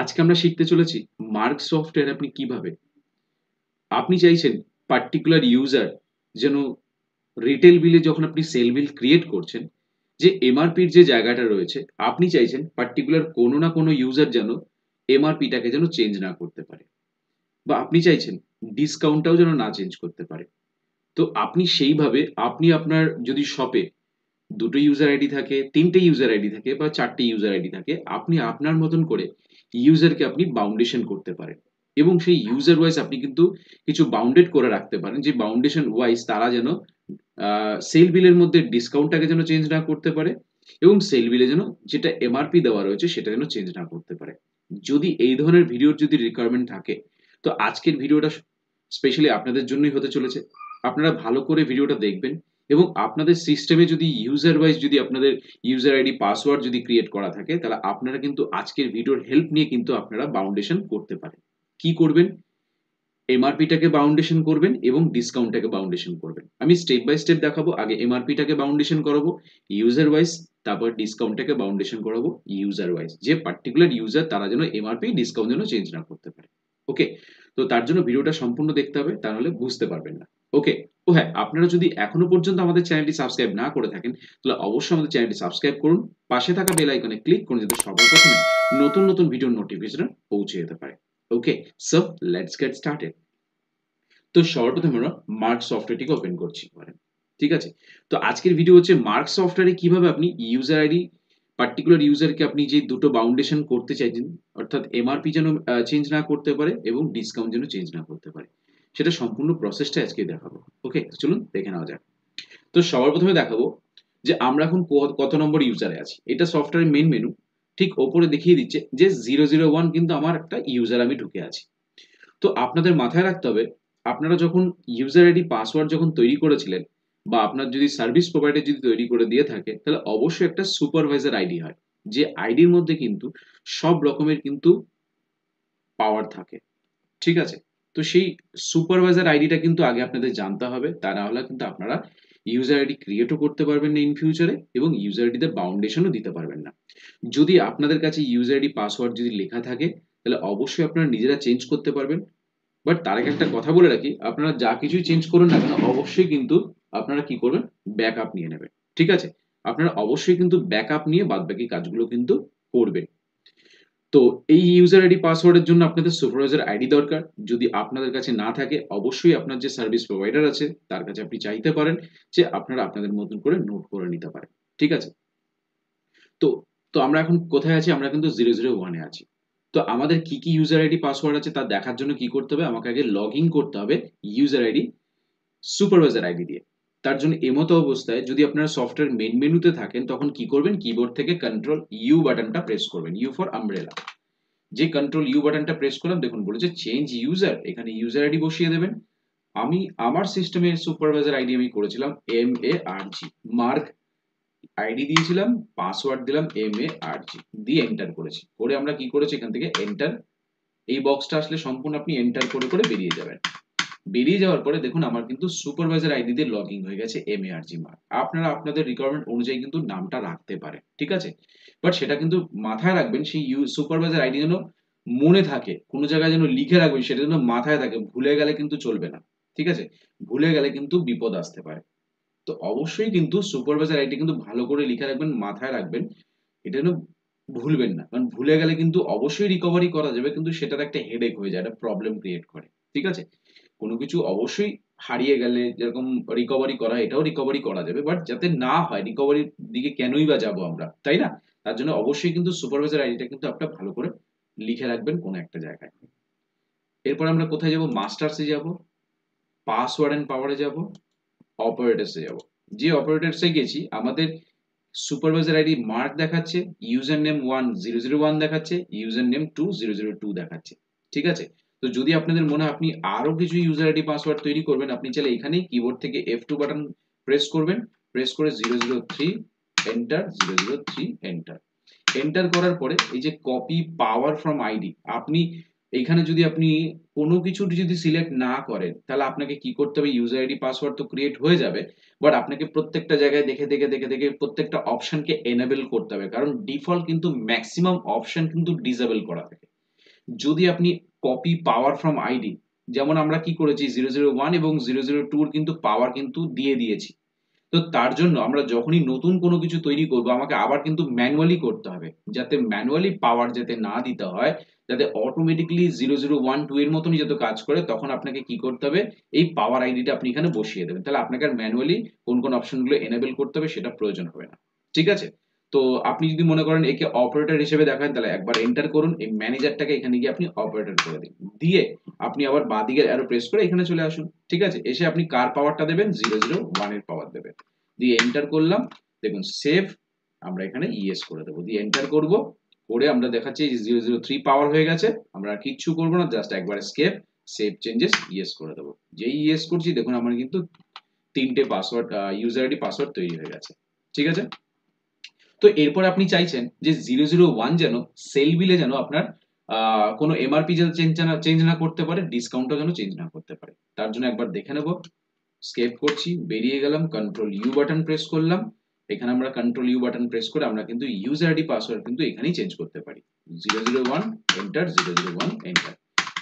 আজকে আমরা শিখতে চলেছি মার্ক সফটওয়্যার আপনি কিভাবে আপনি চাইছেন পার্টিকুলার ইউজার যেন রিটেল বিলে যখন আপনি সেল বিল ক্রিয়েট করছেন যে এমআরপির যে জায়গাটা রয়েছে আপনি চাইছেন পার্টিকুলার কোনো না কোনো ইউজার যেন এমআরপিটাকে যেন চেঞ্জ না করতে পারে বা আপনি চাইছেন ডিসকাউন্টটাও যেন না চেঞ্জ করতে পারে। তো আপনি সেইভাবে আপনি আপনার যদি শপে দুটো ইউজার আইডি থাকে, তিনটে ইউজার আইডি থাকে বা চারটে ইউজার আইডি থাকে, আপনি আপনার মতন করে ইউজারকে আপনি বাউন্ডেশন করতে পারেন এবং সেই ইউজার ওয়াইজ আপনি কিন্তু কিছু বাউন্ডেড করে রাখতে পারেন যে বাউন্ডেশন ওয়াইজ তারা যেন সেল বিলের মধ্যে ডিসকাউন্টটাকে যেন চেঞ্জ না করতে পারে এবং সেল বিলে যেন যেটা এমআরপি দেওয়া রয়েছে সেটা যেন চেঞ্জ না করতে পারে। যদি এই ধরনের ভিডিওর যদি রিকোয়ারমেন্ট থাকে তো আজকের ভিডিওটা স্পেশালি আপনাদের জন্যই হতে চলেছে। আপনারা ভালো করে ভিডিওটা দেখবেন এবং আপনাদের সিস্টেমে যদি ইউজার ওয়াইজ যদি আপনাদের ইউজার আইডি পাসওয়ার্ড যদি ক্রিয়েট করা থাকে তাহলে আপনারা কিন্তু আজকের ভিডিওর হেল্প নিয়ে কিন্তু আপনারা বাউন্ডেশন করতে পারেন। কি করবেন? এমআরপিটাকে বাউন্ডেশন করবেন এবং ডিসকাউন্টটাকে বাউন্ডেশন করবেন। আমি স্টেপ বাই স্টেপ দেখাবো। আগে এমআরপিটাকে বাউন্ডেশন করাবো ইউজার ওয়াইজ, তারপর ডিসকাউন্টটাকে বাউন্ডেশন করাবো ইউজার ওয়াইজ, যে পার্টিকুলার ইউজার তারা যেন এমআরপি ডিসকাউন্ট যেন চেঞ্জ না করতে পারে। ওকে, তো তার জন্য ভিডিওটা সম্পূর্ণ দেখতে হবে, তা নাহলে বুঝতে পারবেন না। ওকে, ও হ্যাঁ, আপনারা যদি এখনো পর্যন্ত আমাদের চ্যানেলটি সাবস্ক্রাইব না করে থাকেন তাহলে অবশ্যই আমাদের চ্যানেলটি সাবস্ক্রাইব করুন, পাশে থাকা বেল আইকনে ক্লিক করুন যাতে সবার প্রথমে নতুন নতুন ভিডিওর নোটিফিকেশন পৌঁছে যেতে পারে। ওকে, সো লেটস গেট স্টার্টেড। তো সর্বপ্রথমে আমরা মার্ক সফটওয়্যারটিকে ওপেন করছি পারেন। ঠিক আছে, তো আজকের ভিডিও হচ্ছে মার্ক সফটওয়্যারে কিভাবে আপনি ইউজার আইডি পার্টিকুলার ইউজারকে আপনি যে দুটো বাউন্ডেশন করতে চাইছেন অর্থাৎ এমআরপি যেন চেঞ্জ না করতে পারে এবং ডিসকাউন্ট যেন চেঞ্জ না করতে পারে সেটা সম্পূর্ণ প্রসেসটা আজকে দেখাবো। ওকে, চলুন দেখে নেওয়া যাক। তো সবার প্রথমে দেখাবো যে আমরা এখন কত নম্বর ইউজারে আছি। এটা সফটওয়্যারের মেন মেনু, ঠিক ওপরে দেখিয়ে দিচ্ছে যে 001 কিন্তু আমার একটা ইউজার আমি ঢুকে আছি। তো আপনাদের মাথায় রাখতে হবে আপনারা যখন ইউজার আইডি পাসওয়ার্ড যখন তৈরি করেছিলেন বা আপনার যদি সার্ভিস প্রোভাইডার যদি তৈরি করে দিয়ে থাকে তাহলে অবশ্যই একটা সুপারভাইজার আইডি হয়, যে আইডির মধ্যে কিন্তু সব রকমের কিন্তু পাওয়ার থাকে। ঠিক আছে, তো সেই সুপারভাইজার আইডিটা কিন্তু আগে আপনাদের জানতে হবে, তা না হলে কিন্তু আপনারা ইউজার আইডি ক্রিয়েটও করতে পারবেন না ইন ফিউচারে এবং ইউজার আইডিতে বাউন্ডেশনও দিতে পারবেন না। যদি আপনাদের কাছে ইউজার আইডি পাসওয়ার্ড যদি লেখা থাকে তাহলে অবশ্যই আপনারা নিজেরা চেঞ্জ করতে পারবেন। বাট তার আগে একটা কথা বলে রাখি, আপনারা যা কিছুই চেঞ্জ করুন না কেন অবশ্যই কিন্তু আপনারা কি করবেন, ব্যাকআপ নিয়ে নেবেন। ঠিক আছে, আপনারা অবশ্যই কিন্তু ব্যাকআপ নিয়ে বাদবাকি কাজগুলো কিন্তু করবেন। তো এই ইউজার আইডি পাসওয়ার্ডের জন্য আপনাদের সুপারভাইজার আইডি দরকার। যদি আপনাদের কাছে না থাকে অবশ্যই আপনার যে সার্ভিস প্রোভাইডার আছে তার কাছে আপনি চাইতে পারেন যে আপনারা আপনাদের মতন করে নোট করে নিতে পারেন। ঠিক আছে, তো তো আমরা এখন কোথায় আছি? আমরা কিন্তু 001 এ আছি। তো আমাদের কি কি ইউজার আইডি পাসওয়ার্ড আছে তা দেখার জন্য কি করতে হবে, আমাকে আগে লগ ইন করতে হবে ইউজার আইডি সুপারভাইজার আইডি দিয়ে। তার জন্য এমতো অবস্থায় যদি আপনারা সফটওয়্যার মেন মেনুতে থাকেন তখন কি করবেন, কিবোর্ড থেকে কন্ট্রোল ইউ বাটনটা প্রেস করবেন, ইউ ফর আমব্রেলা। যে কন্ট্রোল ইউ বাটনটা প্রেস করলাম দেখুন বলেছে চেঞ্জ ইউজার, এখানে ইউজার আইডি বসিয়ে দেবেন। আমি আমার সিস্টেমের সুপারভাইজার আইডি আমি করেছিলাম MARG, মার্ক আইডি দিয়েছিলাম, পাসওয়ার্ড দিলাম MARG দিয়ে এন্টার করেছি। করে আমরা কি করেছি এখান থেকে এন্টার, এই বক্সটা আসলে সম্পূর্ণ আপনি এন্টার করে করে বেরিয়ে যাবেন। বেরিয়ে যাওয়ার পরে দেখুন আমার কিন্তু সুপারভাইজার আইডি দিয়ে লগ ইন হয়ে গেছে MARG মার্ক। আপনারা আপনাদের রিকোয়ারমেন্ট অনুযায়ী কিন্তু নামটা রাখতে পারেন। ঠিক আছে, বাট সেটা কিন্তু মাথায় রাখবেন সেই সুপারভাইজার আইডি যেন মনে থাকে, কোনো জায়গায় যেন লিখে রাখবেন, সেটা যেন মাথায় থাকে, ভুলে গেলে কিন্তু চলবে না। ঠিক আছে, ভুলে গেলে কিন্তু বিপদ আসতে পারে। তো অবশ্যই কিন্তু সুপারভাইজার আইডি কিন্তু ভালো করে লিখে রাখবেন, মাথায় রাখবেন, এটা যেন ভুলবেন না, কারণ ভুলে গেলে কিন্তু অবশ্যই রিকভারি করা যাবে কিন্তু সেটার একটা হেডেক হয়ে যায়, একটা প্রবলেম ক্রিয়েট করে। ঠিক আছে, কোনো কিছু অবশ্যই হারিয়ে গেলে যেরকম রিকভারি করা, এটাও রিকভারি করা যাবে, বাট যাতে না হয় রিকভারির দিকে কেনই বা যাবো আমরা, তাই না? তার জন্য অবশ্যই কিন্তু সুপারভাইজার আইডিটা কিন্তু আপনার ভালো করে লিখে রাখবেন কোনো একটা জায়গায়। এরপর আমরা কোথায় যাব, মাস্টার্সে যাব, পাসওয়ার্ড এন্ড পাওয়ারে যাব, অপারেটরসে যাব। যে অপারেটরসে গেছি আমাদের সুপারভাইজার আইডি মার্ক দেখাচ্ছে, ইউজার নেম 1001 দেখাচ্ছে, ইউজার নেম 2002 দেখাচ্ছে। ঠিক আছে, তো যদি আপনাদের মনে হয় আপনি আরো কিছু ইউজার আইডি পাসওয়ার্ড তৈরি করবেন আপনি চাইলে এখানেই কিবোর্ড থেকে F2 বাটন প্রেস করবেন, প্রেস করে 003 এন্টার, 003 এন্টার। এন্টার করার পরে এই যে কপি পাওয়ার ফ্রম আইডি, আপনি এখানে যদি আপনি কোনো কিছু যদি সিলেক্ট না করেন তাহলে আপনাকে কি করতে হবে, ইউজার আইডি পাসওয়ার্ড তো ক্রিয়েট হয়ে যাবে, বাট আপনাকে প্রত্যেকটা জায়গায় দেখে দেখে দেখে দেখে প্রত্যেকটা অপশনকে এনেবল করতে হবে, কারণ ডিফল্ট কিন্তু ম্যাক্সিমাম অপশন কিন্তু ডিসেবল করা থাকে। যদি আপনি কপি পাওয়ার ফ্রম আইডি, যেমন আমরা কি করেছি 001 এবং 002 এর কিন্তু পাওয়ার কিন্তু দিয়ে দিয়েছি। তো তার জন্য আমরা যখনই নতুন কোনো কিছু তৈরি করব আমাকে আবার কিন্তু ম্যানুয়ালি করতে হবে, যাতে ম্যানুয়ালি পাওয়ার যাতে না দিতে হয়, যাতে অটোমেটিক্যালি 0012 এর মতনই যাতে কাজ করে, তখন আপনাকে কি করতে হবে, এই পাওয়ার আইডিটা আপনি এখানে বসিয়ে দেবেন। তাহলে আপনাকে আর ম্যানুয়ালি কোন কোন অপশনগুলো এনেবল করতে হবে সেটা প্রয়োজন হবে না। ঠিক আছে? তো আপনি যদি মনে করেন একে অপারেটর হিসেবে দেখান, তাহলে একবার এন্টার করুন, এই ম্যানেজারটাকে এখানে গিয়ে আপনি অপারেটর করে দিন, দিয়ে আপনি আবার বাঁদিকের অ্যারো প্রেস করে এখানে চলে আসুন। ঠিক আছে? এসে আপনি কার পাওয়ারটা দেবেন, 001 এর পাওয়ার দেবেন, দিয়ে এন্টার করলাম। দেখুন সেভ, আমরা এখানে ইয়েস করে দেবো, দিয়ে এন্টার করব, করে আমরা দেখাচ্ছি 003 পাওয়ার হয়ে গেছে। আমরা আর কিচ্ছু করবো না, জাস্ট একবার এসকেপ, সেভ চেঞ্জেস, ইয়েস করে দেবো। যেই ইয়েস করছি দেখুন আমার কিন্তু 3টে পাসওয়ার্ড, ইউজার আইডি পাসওয়ার্ড তৈরি হয়ে গেছে। ঠিক আছে? তো এরপর আপনি চাইছেন যে 001 যেন সেল বিলে যেন আপনার কোনো এমআরপি যেন চেঞ্জ না করতে পারে, ডিসকাউন্টও যেন চেঞ্জ না করতে পারে। তার জন্য একবার দেখে নেব, স্কেপ করছি, বেরিয়ে গেলাম, কন্ট্রোল ইউ বাটন প্রেস করলাম। এখানে আমরা কন্ট্রোল ইউ বাটন প্রেস করে আমরা কিন্তু ইউজার আইডি পাসওয়ার্ড কিন্তু এখানেই চেঞ্জ করতে পারি। 001 এন্টার, 001 এন্টার।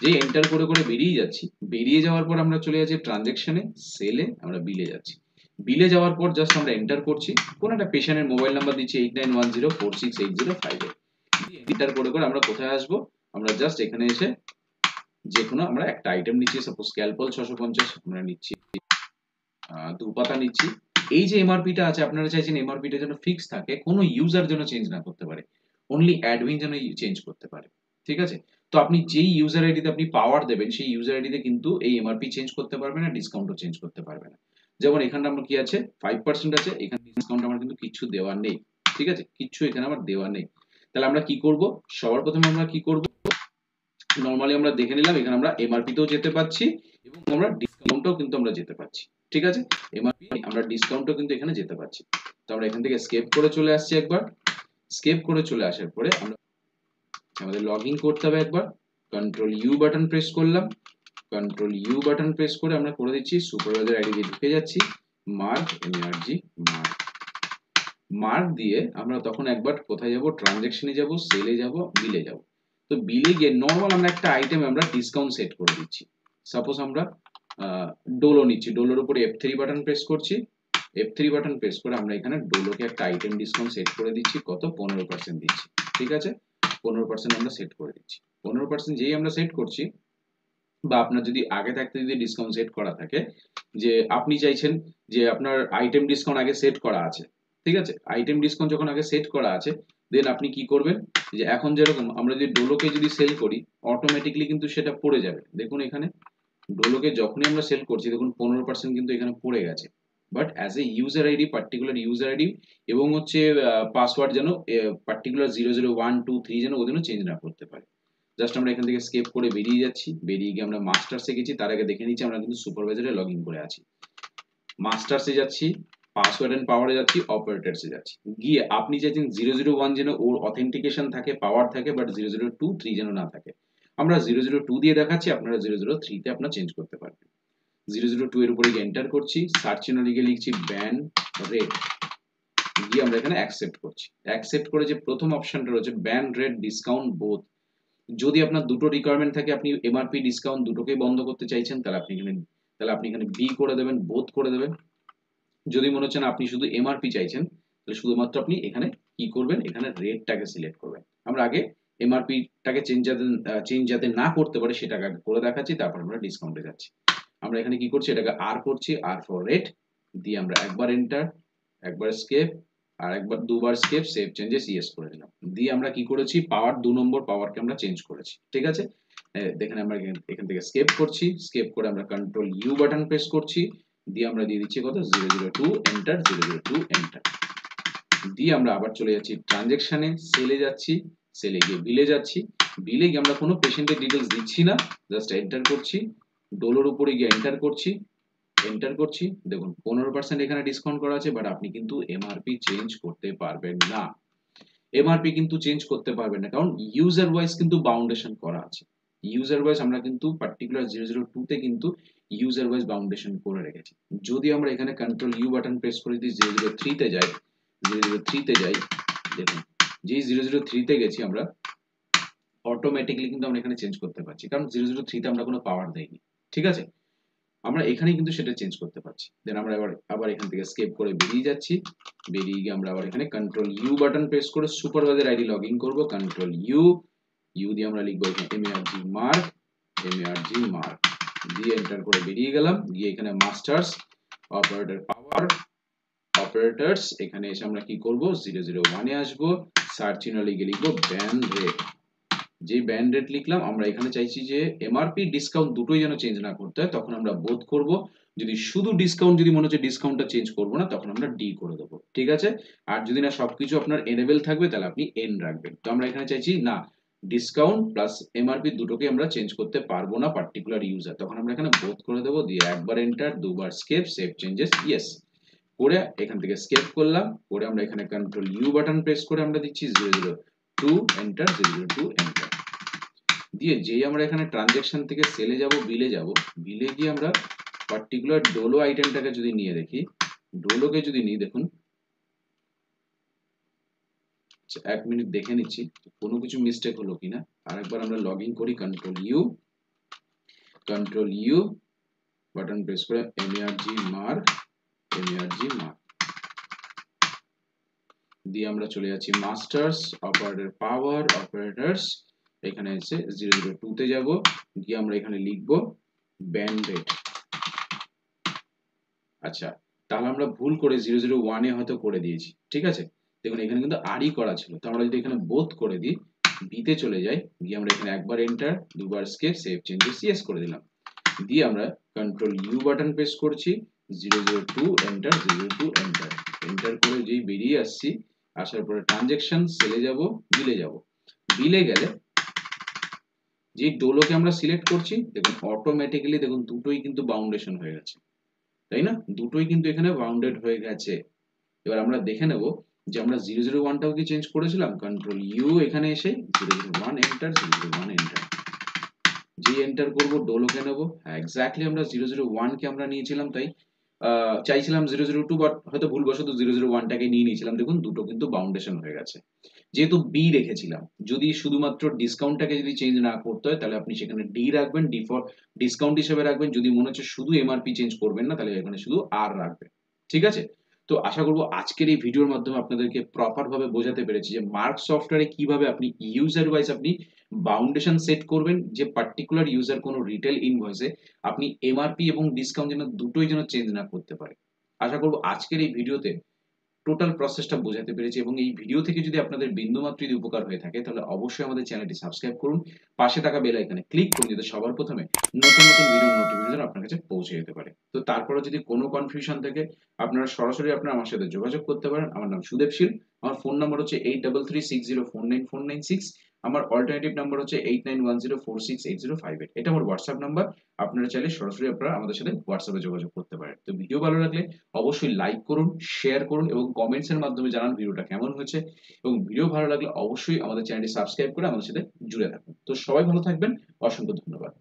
যে এন্টার করে করে বেরিয়ে যাচ্ছি, বেরিয়ে যাওয়ার পর আমরা চলে যাচ্ছি ট্রানজ্যাকশনে, সেলে, আমরা বিলে যাচ্ছি। বিলে যাওয়ার পর জাস্ট আমরা এন্টার করছি, কোন একটা পেশেন্টের মোবাইল নাম্বার দিচ্ছি 8910468058। এন্টার করে করে আমরা কোথায় আসবো, আমরা জাস্ট এখানে এসে যে কোনো আমরা একটা আইটেম নিচ্ছি, সাপোজ স্ক্যালপল 650 আমরা নিচ্ছি, 2 পাতা নিচ্ছি। এই যে এমআরপিটা আছে, আপনারা চাইছেন এমআরপিটা যেন ফিক্স থাকে, কোনো ইউজার যেন চেঞ্জ না করতে পারে, অনলি অ্যাডমিন যেন চেঞ্জ করতে পারে। ঠিক আছে? তো আপনি যেই ইউজার আইডিতে আপনি পাওয়ার দেবেন, সেই ইউজার আইডিতে কিন্তু এই এমআরপি চেঞ্জ করতে পারবে না, ডিসকাউন্টও চেঞ্জ করতে পারবে না। যেমন এখানটা আমার কি আছে, 5% আছে, এখানে ডিসকাউন্ট আমার কিন্তু কিচ্ছু দেওয়া নেই। ঠিক আছে? কিচ্ছু এখানে আমার দেওয়া নেই। তাহলে আমরা কি করব, সবার প্রথমে আমরা কি করব, নরমালি আমরা দেখে নিলাম, এখানে আমরা এমআরপি তেও যেতে পাচ্ছি এবং আমরা ডিসকাউন্টও কিন্তু আমরা যেতে পাচ্ছি। ঠিক আছে? এমআরপি আমরা ডিসকাউন্টও কিন্তু এখানে যেতে পাচ্ছি। তো আমরা এখান থেকে স্কেপ করে চলে আসছি, একবার স্কেপ করে চলে আসার পরে আমরা আমাদের লগইন করতে হবে, একবার কন্ট্রোল ইউ বাটন প্রেস করলাম, কন্ট্রোল ইউ বাটন প্রেস করে আমরা করে দিচ্ছি সুপারভাইজার আইডি দিয়ে ঢুকে যাচ্ছি, মার্ক এমআরজি মার্ক, মার্ক দিয়ে আমরা তখন একবার কোথায় যাব, ট্রানজ্যাকশনে যাব, সেলে যাব, বিলে যাব। তো বিলে গিয়ে নরমাল আমরা একটা আইটেমে আমরা ডিসকাউন্ট সেট করে দিচ্ছি। সাপোজ আমরা ডোলো নিচ্ছি, ডোলোর উপরে F3 বাটন প্রেস করছি, F3 বাটন প্রেস করে আমরা এখানে ডোলোকে একটা আইটেম ডিসকাউন্ট সেট করে দিচ্ছি, কত, 15% দিচ্ছি। ঠিক আছে? 15% আমরা সেট করে দিচ্ছি। 15% যেই আমরা সেট করছি, বা আপনার যদি আগে থাকতে যদি ডিসকাউন্ট সেট করা থাকে, যে আপনি চাইছেন যে আপনার আইটেম ডিসকাউন্ট আগে সেট করা আছে, ঠিক আছে, আইটেম ডিসকাউন্ট যখন আগে সেট করা আছে, দেন আপনি কি করবেন, যে এখন যেরকম আমরা যদি ডোলোকে যদি সেল করি, অটোমেটিকলি কিন্তু সেটা পড়ে যাবে। দেখুন এখানে ডোলোকে যখনই আমরা সেল করছি, দেখুন 15% কিন্তু এখানে পড়ে গেছে। But as a user ID, particular user ID এবং হচ্ছে পাসওয়ার্ড যেন পার্টিকুলার 00123 যেন ওদের চেঞ্জ না করতে পারে। জাস্ট আমরা এখান থেকে স্কেপ করে বেরিয়ে যাচ্ছি, বেরিয়ে গিয়ে আমরা মাস্টার্সে গেছি, তার আগে দেখে নিচ্ছি আমরা কিন্তু সুপারভাইজারে লগ ইন করে আছি। মাস্টার্সে যাচ্ছি, পাসওয়ার্ড এন্ড পাওয়ারে যাচ্ছি, অপারেটরসে যাচ্ছি, গিয়ে আপনি চাইছেন 001 যেন ওর অথেন্টিকেশন থাকে, পাওয়ার থাকে, বাট 0023 যেন না থাকে। আমরা 002 দিয়ে দেখাচ্ছি, আপনারা 003 তে আপনারা চেঞ্জ করতে পারবেন। 002 এর উপরে গিয়ে এন্টার করছি, সার্চ এনে লিখে লিখছি ব্যান রেট, গিয়ে আমরা এখানে অ্যাকসেপ্ট করছি। অ্যাকসেপ্ট করে যে প্রথম অপশনটা রয়েছে ব্যান রেট ডিসকাউন্ট বোথ, যদি আপনার দুটো রিকোয়ারমেন্ট থাকে, আপনি এমআরপি ডিসকাউন্ট দুটোকেই বন্ধ করতে চাইছেন, তাহলে আপনি এখানে বি করে দেবেন, বোথ করে দেবেন। যদি মনে হচ্ছে না আপনি শুধু এমআরপি চাইছেন, তাহলে শুধুমাত্র আপনি এখানে কি করবেন, এখানে রেটটাকে সিলেক্ট করবেন। আমরা আগে এমআরপি টাকে চেঞ্জ যাতে না করতে পারে সেটা আগে করে দেখাচ্ছি, তারপর আমরা ডিসকাউন্টে যাচ্ছি। আমরা এখানে কি করছি, এটাকে আর করছি, আর ফর রেট, দিয়ে আমরা একবার এন্টার, একবার স্কেপ, আর একবার দুবার স্কেপ, সেভ চেঞ্জেস ইয়েস করে দিলাম। দিয়ে আমরা কি করেছি, পাওয়ার 2 নম্বর পাওয়ারকে আমরা চেঞ্জ করেছি। ঠিক আছে? দেখেন আমরা এখান থেকে স্কেপ করছি, স্কেপ করে আমরা কন্ট্রোল ইউ বাটন প্রেস করছি, দিয়ে আমরা দিয়ে দিচ্ছি কত, 002 এন্টার, 002 এন্টার। দিয়ে আমরা আবার চলে যাচ্ছি ট্রানজ্যাকশনে, সেলে যাচ্ছি, সেলে গিয়ে বিলে যাচ্ছি, বিলে গিয়ে আমরা কোনো পেশেন্টের ডিটেলস দিচ্ছি না, জাস্ট এন্টার করছি, ডোলোর উপরে গিয়ে এন্টার করছি, এন্টার করছি। দেখুন 15% এখানে ডিসকাউন্ট করা আছে, বাট আপনি কিন্তু এমআরপি চেঞ্জ করতে পারবেন না। এমআরপি কিন্তু চেঞ্জ করতে পারবেন না, কারণ ইউজার ওয়াইজ কিন্তু বাউন্ডেশন করা আছে। ইউজার ওয়াইজ আমরা কিন্তু পার্টিকুলার 002 তে কিন্তু ইউজার ওয়াইজ বাউন্ডেশন করে রেখেছি। যদি আমরা এখানে কন্ট্রোল ইউ বাটন প্রেস করে দিই, 003 তে যাই, 003 তে যাই, দেখুন যেই 003 তে গেছি আমরা, অটোমেটিক্যালি কিন্তু আমরা এখানে চেঞ্জ করতে পারছি, কারণ 003 তে আমরা কোনো পাওয়ার দেইনি। ঠিক আছে, আমরা এখানে কিন্তু সেটা চেঞ্জ করতে পারছি। দেন আমরা আবার এখান থেকে স্কেপ করে বেরিয়ে যাচ্ছি, বেরিয়ে গিয়ে আমরা আবার এখানে কন্ট্রোল ইউ বাটন প্রেস করে সুপারভাইজার আইডি লগ ইন করবো। কন্ট্রোল ইউ, ইউ দিয়ে আমরা লিখবো এখানে marg mark দিয়ে এন্টার করে বেরিয়ে গেলাম, গিয়ে এখানে মাস্টার্স অপারেটর পাওয়ার অপারেটরস, এখানে এসে আমরা কি করব 001 এ আসবো, সার্চ ইনারে গিয়ে লিখবো ব্যান্ড রেট। যে ব্যান্ড রেট লিখলাম, আমরা এখানে চাইছি যে এমআরপি ডিসকাউন্ট দুটোই যেন চেঞ্জ না করতে হয়, তখন আমরা বোথ করব। যদি শুধু ডিসকাউন্ট, যদি মনে হচ্ছে ডিসকাউন্টটা চেঞ্জ করব না, তখন আমরা ডি করে দেবো। ঠিক আছে, আর যদি না সবকিছু আপনার এনেবল থাকবে তাহলে আপনি এন রাখবেন। তো আমরা এখানে চাইছি না ডিসকাউন্ট প্লাস এমআরপি দুটোকে আমরা চেঞ্জ করতে পারবো না পার্টিকুলার ইউজার, তখন আমরা এখানে বোথ করে দেবো, দিয়ে একবার এন্টার, দুবার স্কেপ, সেভ চেঞ্জেস ইয়েস করে এখান থেকে স্কেপ করলাম, করে আমরা এখানে কন্ট্রোল ইউ বাটন প্রেস করে আমরা দিচ্ছি 002 এন্টার, 002 এন্টার দিয়ে যেই আমরা এখানে ট্রানজ্যাকশন থেকে সেলে যাব, বিলে যাব, বিলে গিয়ে আমরা পার্টিকুলার ডোলো আইটেমটাকে যদি নিয়ে দেখি, ডোলোকে যদি নিই, দেখুন এক মিনিট দেখে নিচ্ছি কোনো কিছু মিস্টেক হলো কিনা। আরেকবার আমরা লগ ইন করি, কন্ট্রোল ইউ বাটন প্রেস করে marg mark দিয়ে আমরা চলে যাচ্ছি মাস্টার্স অপারেটর পাওয়ার অপারেটরস, এখানে এসে 002 তে যাব, গিয়ে আমরা এখানে লিখব ব্যান্ড রেট। আচ্ছা, তাহলে আমরা ভুল করে 001 এ হয়তো করে দিয়েছি। ঠিক আছে, দেখুন এখানে কিন্তু আরই করা ছিল, তো আমরা যদি এখানে বোথ করে দিই, বিতে চলে যাই, গিয়ে আমরা এখানে একবার এন্টার, দুবার স্কেপ, সেভ চেঞ্জেস ইয়েস করে দিলাম, দিয়ে আমরা কন্ট্রোল ইউ বাটন প্রেস করছি, 002 এন্টার, 002 এন্টার, এন্টার করে যেই বেরিয়ে আসছি, আসার পরে ট্রানজ্যাকশন সেলে যাব, বিলে যাব, বিলে গেলে যে ডোলোকে আমরা সিলেক্ট করছি, দেখুন অটোমেটিক্যালি দেখুন দুটোই কিন্তু বাউন্ডেশন হয়ে গেছে, তাই না? দুটোই কিন্তু এখানে বাউন্ডেড হয়ে গেছে। এবার আমরা দেখে নেব যে আমরা 001 টাও কি চেঞ্জ করেছিলাম। কন্ট্রোল ইউ এখানে এসে 001 এন্টার, 001 এন্টার, যে এন্টার করব ডোলোকে নেব। হ্যাঁ, এক্স্যাক্টলি আমরা 001 কে আমরা নিয়েছিলাম, তাই চাইছিলাম 002, বাট হয়তো ভুলবশত 001 টাকে নিয়ে নিয়েছিলাম। দেখুন দুটো কিন্তু বাউন্ডেশন হয়ে গেছে। যেহেতু বি রেখেছিলাম, যদি শুধুমাত্র ডিসকাউন্টটাকে যদি চেঞ্জ না করতে হয়, তাহলে আপনি সেখানে ডি রাখবেন, ডি ফর ডিসকাউন্ট হিসেবে রাখবেন। যদি মনে হচ্ছে শুধু এমআরপি চেঞ্জ করবেন না, তাহলে এখানে শুধু আর রাখবেন। ঠিক আছে, তো আশা করব আজকের এই ভিডিওর মাধ্যমে আপনাদেরকে প্রপার ভাবে বোঝাতে পেরেছি যে মার্ক সফটওয়্যারে কিভাবে আপনি ইউজার ওয়াইজ আপনি বাউন্ডেশন সেট করবেন, যে পার্টিকুলার ইউজার কোনো রিটেল ইনভয়েসে আপনি এমআরপি এবং ডিসকাউন্ট যেন দুটোই যেন চেঞ্জ না করতে পারে। আশা করব আজকের এই ভিডিওতে টোটাল প্রসেসটা বোঝাতে পেরেছি, এবং এই ভিডিও থেকে যদি আপনাদের বিন্দুমাত্র যদি উপকার হয়ে থাকে, তাহলে অবশ্যই আমাদের চ্যানেলটি সাবস্ক্রাইব করুন, পাশে থাকা বেল আইকনে ক্লিক করুন, যাতে সবার প্রথমে নতুন নতুন ভিডিও নোটিফিকেশন আপনার কাছে পৌঁছে যেতে পারে। তো তারপরে যদি কোনো কনফিউশন থাকে, আপনারা সরাসরি আমার সাথে যোগাযোগ করতে পারেন। আমার নাম সুদেব শীল, আমার ফোন নাম্বার হচ্ছে 8336049496, আমার অল্টারনেটিভ নাম্বার হচ্ছে 8910468058। এটা আমার হোয়াটসঅ্যাপ নাম্বার, আপনারা চাইলে সরাসরি আমাদের সাথে হোয়াটসঅ্যাপে যোগাযোগ করতে পারেন। তো ভিডিও ভালো লাগলে অবশ্যই লাইক করুন, শেয়ার করুন এবং কমেন্টস এর মাধ্যমে জানান ভিডিওটা কেমন হয়েছে, এবং ভিডিও ভালো লাগলে অবশ্যই আমাদের চ্যানেলটি সাবস্ক্রাইব করে আমাদের সাথে জুড়ে থাকুন। তো সবাই ভালো থাকবেন, অসংখ্য ধন্যবাদ।